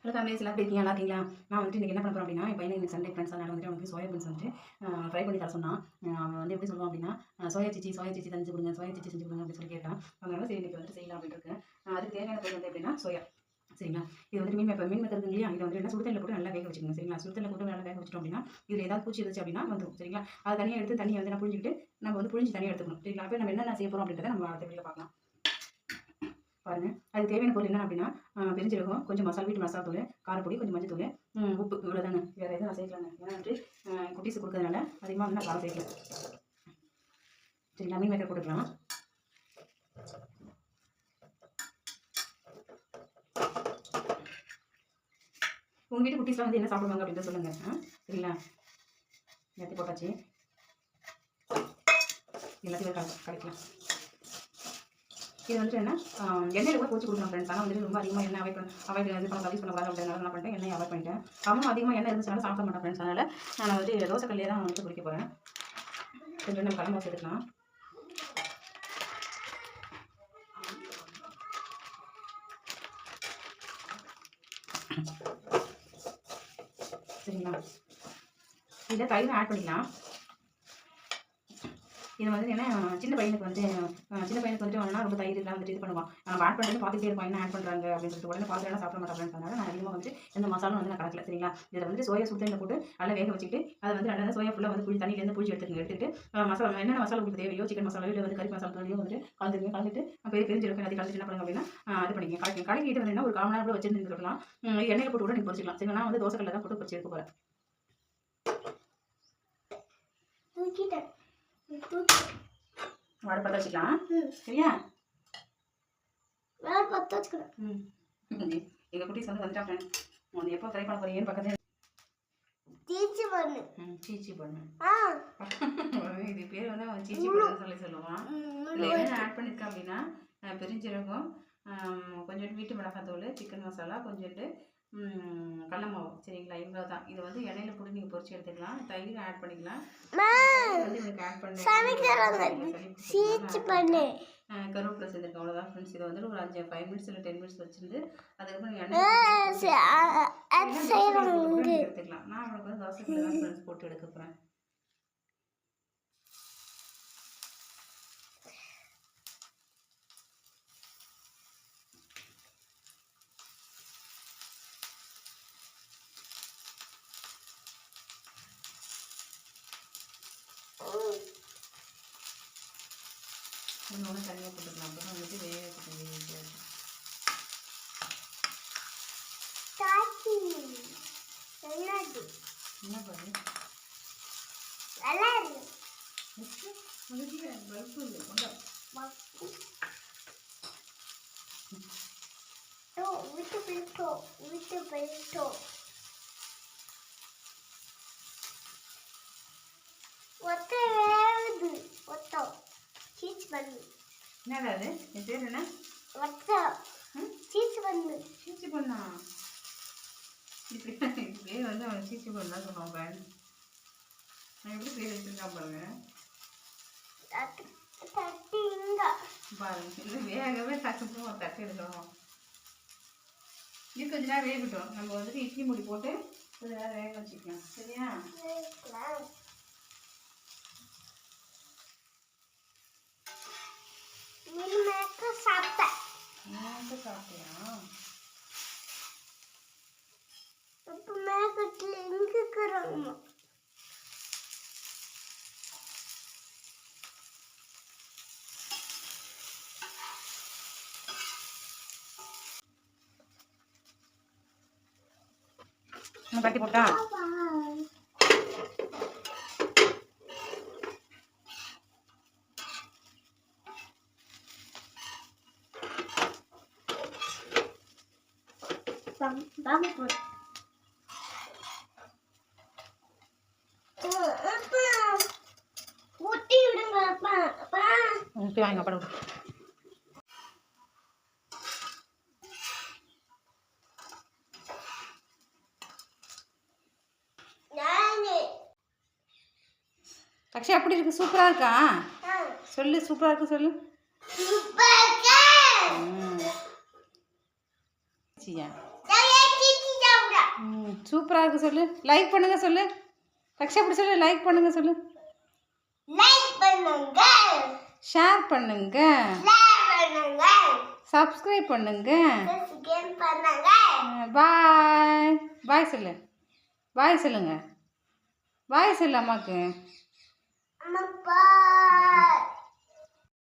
Hello families எல்லாம் இருக்கீங்க, நல்லா இருக்கீங்களா? நான் வந்துட்டு இன்றைக்கி என்ன பண்ண போகிறேன் அப்படின்னா, என் பையனை இன்னைக்கு சண்டே ஃப்ரெண்ட்ஸ் அதனால் வந்துட்டு அவனுக்கு சோயா பீன்ஸ் வந்துட்டு ஃப்ரை பண்ணி தர சொன்னான். அவன் வந்து எப்படி சொல்லுவான் அப்படின்னா, சோயா சிச்சி செஞ்சு கொடுங்க, சோயா சிச்சி செஞ்சு கொடுங்க அப்படின்னு சொல்லி கேட்டான். அதனால சரி இன்றைக்கி வந்துட்டு செய்யலாம் அப்படின்னு இருக்கேன். அதுக்கு தேவையான பொருள் வந்து எப்படின்னா சோயா, சரிங்களா? இது வந்துட்டு மீன் மேக்கர் இருக்கு இல்லையா, இதை வந்து என்ன சுடுதண்ணில் போட்டு நல்லா வேக வச்சுக்கோங்க, சரிங்களா? சுடுதண்ணில் போட்டு நல்லா வேக வச்சிட்டோம் அப்படின்னா இதில் ஏதாவது பூச்சி இருந்துச்சு அப்படின்னா வந்துடும், சரிங்களா? அதை தனியாக எடுத்து தண்ணியை வந்து நான் புழிஞ்சிக்கிட்டு நம்ம வந்து புழிஞ்சு தனியாக எடுத்துக்கணும், சரிங்களா? அப்போ நம்ம என்னென்ன செய்ய போகிறோம் அப்படின்றத நம்ம அடுத்த வீடியோவில் பார்க்கலாம். பாருங்கள், அது தேவையான பொருள் என்ன அப்படின்னா பெருஞ்சீரகம், கொஞ்சம் வீட்டு மசாலா தூள், காரப்பொடி, கொஞ்சம் மஞ்சள் தூள், உப்பு, இவ்வளோதாங்க. வேறு எதுவும் நான் சேர்க்கலாங்க, ஏன்னா வந்துட்டு குட்டீஸ் கொடுக்கறதுனால அதிகமாக வந்து நான் காரம் சேர்க்கல. சரிங்களா? மீன் மேக்கர் போட்டுக்கலாம். உங்கள் வீட்டு குட்டீஸ்லாம் வந்து என்ன சாப்பிடுவாங்க அப்படின்னு சொல்லுங்கள், சரிங்களா? எல்லாத்தையும் போட்டாச்சு, எல்லாத்தையும் கலக்கலாம். இது வந்துட்டு என்ன எண்ணெயில் கூட பொரிச்சு கொடுக்கலாம் ஃப்ரெண்ட்ஸ். ஆனால் வந்துட்டு ரொம்ப அதிகமாக எண்ணெய் அவாய்ட் இது பண்ண சர்வீஸ் பண்ணக்கூடாது அப்படின்றதுனால என்ன பண்ணிட்டேன், எண்ணெய் அவாய்ட் பண்ணிட்டேன். அவனும் அதிகமாக எண்ணெய் இருந்துச்சுனால சாப்பிட மாட்டேன் ஃப்ரெண்ட்ஸ். அதனால் நான் வந்துட்டு தோசைக்கல்லையே தான் வந்துட்டு பொரிக்க போகிறேன். கொஞ்சம் நம்ம கலந்து எடுத்துக்கலாம். சரிங்களா? இதை தயிர் ஆட் பண்ணிக்கலாம். இது வந்து என்ன சின்ன பையனுக்கு வந்துட்டு வேணா ரொம்ப தயிர் எல்லாம் வந்துட்டு இது பண்ணுவான். நம்ம ஆட் பண்ணுறது பார்த்துட்டே இருப்பான், என்ன ஆட் பண்ணுறாங்க அப்படின்னு சொல்லிட்டு உடனே பார்த்துலாம் சாப்பிட மாட்டேன். அதனால நான் அதிகமாக வந்துட்டு எந்த மசாலும் வந்து நான் கலக்கல, சரிங்களா? இதில் வந்து சோயா சுடுதண்ணில் போட்டு நல்லா வேக வச்சுட்டு அதை வந்து நல்லா சோயா ஃபுல்லாக வந்து தண்ணியிலேருந்து புளிச்சு எடுத்துட்டு மசாலா என்னென்ன மசாலா உங்களுக்கு தேவையோ, சிக்கன் மசாலா இல்லை வந்து கறி மசாலா தூளையும் வந்துட்டு கலந்துட்டு பெருஞ்சிருக்கும் எல்லாத்தையும் கலந்துட்டு என்ன பண்ணுங்க அப்படின்னா இது பண்ணிங்க கலக்கிட்டு வந்து ஒரு 1/4 மணி நேரம் கூட வச்சுருந்துருக்கலாம். எண்ணெயில் போட்டு கூட நீங்கள் பொரிச்சிக்கலாம், சரிங்களா? நான் வந்து தோசைக்கல்ல தான் போட்டு பொரிச்சு எடுக்க போகிறேன். வாடை பற்ற வச்சுக்கலாம், சரியா? பற்ற வச்சுக்கிறேன். எங்கள் குட்டீஸ் வந்து வந்துட்டா ஃப்ரெண்ட், வந்து எப்போ ட்ரை பண்ண போறீங்கன்னு பக்கத்தில் சீச்சி பண்ணு. இது பேர் வந்து அவன் சீச்சி பண்ணு சொல்லுவான். இதில் என்ன ஆட் பண்ணியிருக்கேன் அப்படின்னா பெருஞ்சீரகம், கொஞ்சோண்டு வீட்டு மிளகாத்தூள், சிக்கன் மசாலா, கொஞ்சோண்டு கடல மாவு, சரிங்களா? இவ்வளோ தான். இதை வந்து எண்ணெயில் போட்டு நீங்கள் பொரிச்சு எடுத்துக்கலாம். தயிர் ஆட் பண்ணிக்கலாம். வந்து எனக்கு ஆட் பண்ணி கருவேப்பிலை சேர்த்துருக்கேன், அவ்வளோதான் ஃப்ரெண்ட்ஸ். இதை வந்து ஒரு 5 மினிட்ஸ் இல்லை 10 மினிட்ஸ் வச்சுருந்து அதுக்கப்புறம் எண்ணெய் எடுத்துக்கலாம். நான் அவனுக்கு வந்து தோசைக்குள்ள தான் ஃப்ரெண்ட்ஸ் போட்டு எடுக்க போகிறேன். இன்னொன்று தனியாக போட்டுக்கலாம், அப்புறம் வந்துட்டு வேக என்ன பண்ணு என்னடாது? என் பேர் என்ன? சீச்சி பண்ணா? இப்படி பேர் வந்து அவன் சீச்சி பண்ணா சொன்னான் ஃப்ரெண்ட். நான் எப்படி பேர் வச்சிருக்கான் பாருங்க. பாருங்க, இது வேகவே டக்குன்னு ஒரு தட்டு எடுக்கணும். இது கொஞ்ச நேரம் வேகட்டும். நம்ம வந்துட்டு இட்லி மூடி போட்டு கொஞ்ச நேரம் வேக வச்சுக்கலாம், சரியா? சாப்பிட்டியா? கட்டி போட்டா வாங்க படம். அக்ஷயா அப்படி இருக்கு, சூப்பரா இருக்கா? சொல்லு, சூப்பரா இருக்கு சொல்லு. சூப்பராக இருக்கு சொல்லு. லைக் பண்ணுங்க சொல்லு. ரக்ஷா இப்படி சொல்லு. லைக் பண்ணுங்க சொல்லு. ஷேர் பண்ணுங்க. சப்ஸ்கிரைப் பண்ணுங்க. பாய். பாய் சொல்லு. பாய் சொல்லுங்க. பாய் சொல்லு அம்மாக்கு.